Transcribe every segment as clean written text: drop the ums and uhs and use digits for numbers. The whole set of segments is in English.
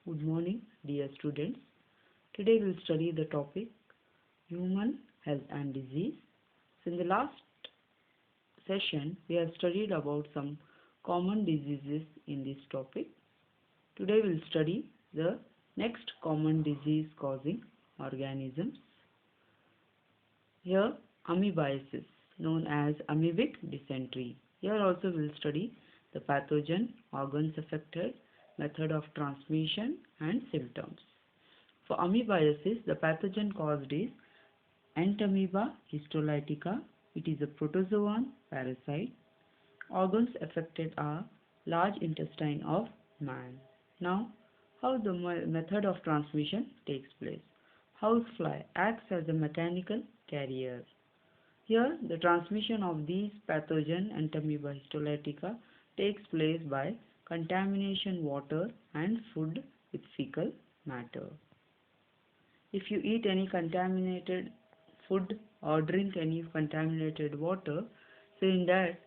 Good morning, dear students. Today we'll study the topic human health and disease. So in the last session, we have studied about some common diseases in this topic. Today we'll study the next common disease causing organisms. Here, amoebiasis, known as amoebic dysentery. Here also we'll study the pathogen, organs affected, method of transmission, and symptoms. For amoebiasis, the pathogen caused is Entamoeba histolytica. It is a protozoan parasite. Organs affected are large intestine of man. Now, how the method of transmission takes place. Housefly acts as a mechanical carrier. Here, the transmission of these pathogen Entamoeba histolytica takes place by contamination water and food with fecal matter. If you eat any contaminated food or drink any contaminated water, so in that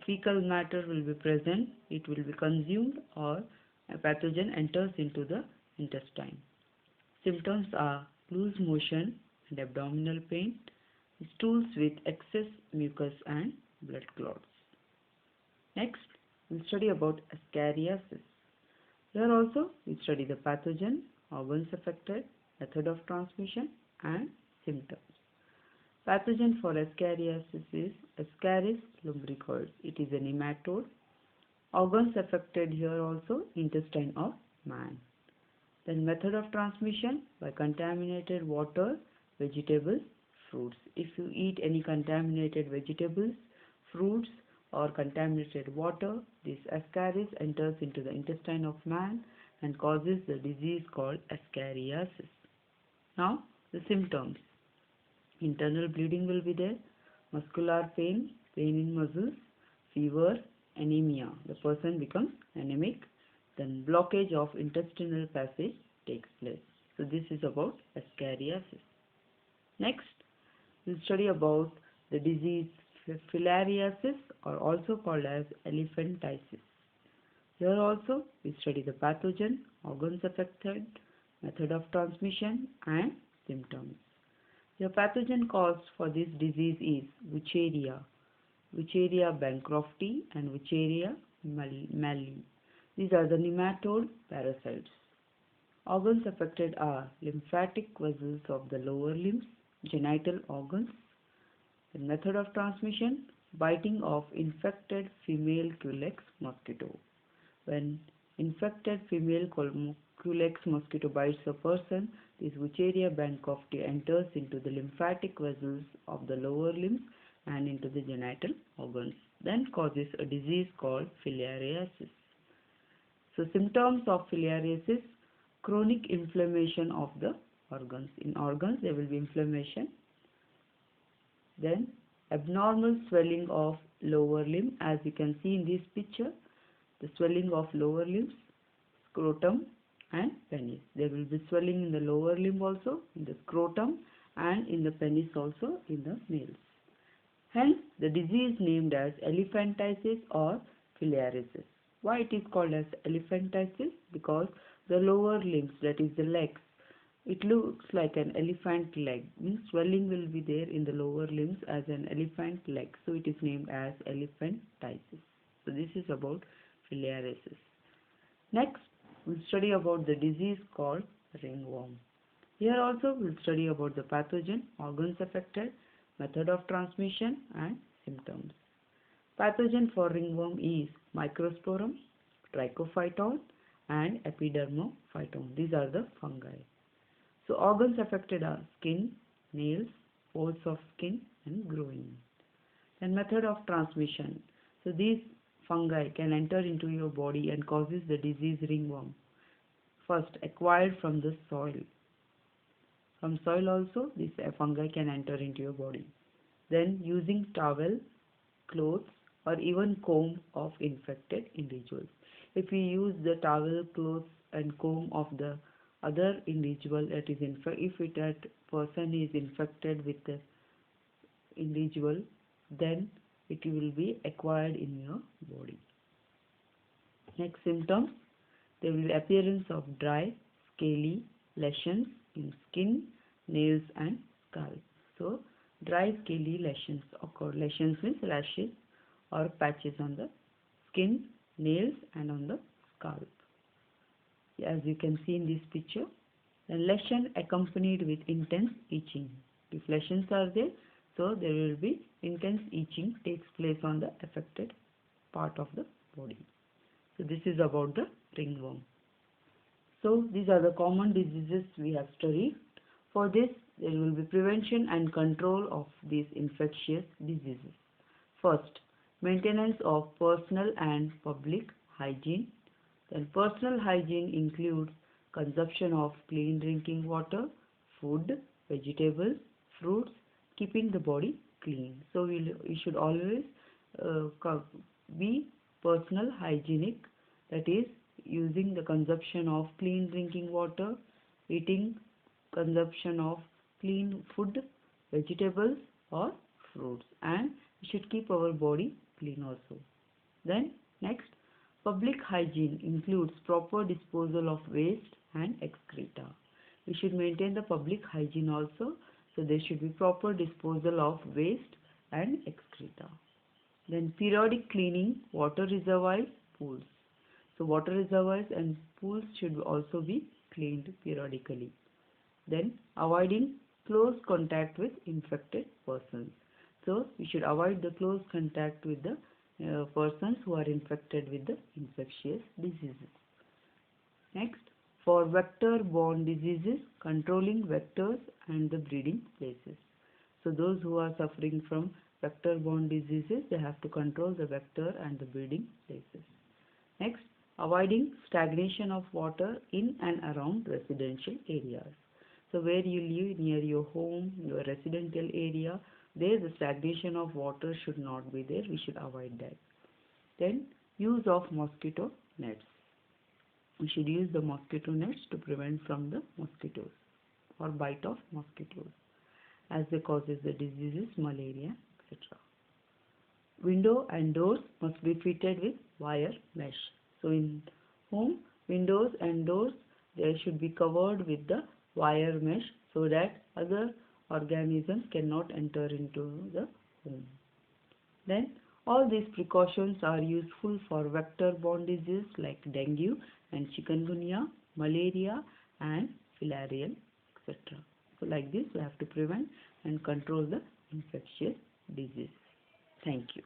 fecal matter will be present, it will be consumed or a pathogen enters into the intestine. Symptoms are loose motion and abdominal pain, stools with excess mucus and blood clots. Next, we'll study about Ascariasis. Here also, we study the pathogen, organs affected, method of transmission, and symptoms. Pathogen for Ascariasis is Ascaris lumbricoides. It is a nematode. Organs affected here also, intestine of man. Then method of transmission by contaminated water, vegetables, fruits. If you eat any contaminated vegetables, fruits, or contaminated water, this ascaris enters into the intestine of man and causes the disease called ascariasis. Now, the symptoms. Internal bleeding will be there, muscular pain, pain in muscles, fever, anemia. The person becomes anemic. Then blockage of intestinal passage takes place. So this is about ascariasis. Next, we'll study about the disease filariasis, or also called as elephantiasis. Here also we study the pathogen, organs affected, method of transmission, and symptoms. The pathogen cause for this disease is Wucheria, Wucheria bancrofti, and Wucheria malli. These are the nematode parasites. Organs affected are lymphatic vessels of the lower limbs, genital organs. The method of transmission, biting of infected female Culex mosquito. When infected female Culex mosquito bites a person, this Wucheria bancrofti enters into the lymphatic vessels of the lower limbs and into the genital organs, then causes a disease called filariasis. So symptoms of filariasis, chronic inflammation of the organs. In organs there will be inflammation. Then abnormal swelling of lower limb, as you can see in this picture, the swelling of lower limbs, scrotum and penis. There will be swelling in the lower limb also, in the scrotum, and in the penis also in the males. Hence, the disease named as elephantiasis or filariasis. Why it is called as elephantiasis? Because the lower limbs, that is the legs, it looks like an elephant leg. Means swelling will be there in the lower limbs as an elephant leg. So it is named as elephantiasis. So this is about filariasis. Next, we'll study about the disease called ringworm. Here also we'll study about the pathogen, organs affected, method of transmission, and symptoms. Pathogen for ringworm is Microsporum, Trichophyton, and Epidermophyton. These are the fungi. So organs affected are skin, nails, folds of skin, and groin. And method of transmission. So these fungi can enter into your body and causes the disease ringworm. First, acquired from the soil. From soil also, this fungi can enter into your body. Then using towel, clothes, or even comb of infected individuals. If we use the towel, clothes, and comb of the other individual that is if that person is infected with the individual, then it will be acquired in your body. Next symptoms, There will be appearance of dry, scaly lesions in skin, nails and scalp. So, dry scaly lesions occur. Lesions means rashes or patches on the skin, nails and on the scalp. As you can see in this picture, the lesion accompanied with intense itching. If lesions are there, so there will be intense itching takes place on the affected part of the body. So this is about the ringworm. So these are the common diseases we have studied. For this, there will be prevention and control of these infectious diseases. First, maintenance of personal and public hygiene. Then personal hygiene includes consumption of clean drinking water, food, vegetables, fruits, keeping the body clean. So we should always be personal hygienic, that is using the consumption of clean drinking water, eating consumption of clean food, vegetables or fruits, and we should keep our body clean also. Then next, public hygiene includes proper disposal of waste and excreta. We should maintain the public hygiene also, so there should be proper disposal of waste and excreta. Then periodic cleaning water reservoirs, pools. So water reservoirs and pools should also be cleaned periodically. Then avoiding close contact with infected persons. So we should avoid the close contact with the persons who are infected with the infectious diseases. Next, for vector-borne diseases, controlling vectors and the breeding places. So those who are suffering from vector-borne diseases, they have to control the vector and the breeding places. Next, avoiding stagnation of water in and around residential areas. So where you live near your home, your residential area, there the stagnation of water should not be there. We should avoid that. Then use of mosquito nets. We should use the mosquito nets to prevent from the mosquitoes or bite of mosquitoes, as they causes the diseases, malaria, etc. Window and doors must be fitted with wire mesh. So in home, windows and doors, they should be covered with the wire mesh so that other organisms cannot enter into the home. Then all these precautions are useful for vector-borne diseases like dengue and chikungunya, malaria and filarial, etc. So like this we have to prevent and control the infectious disease. Thank you.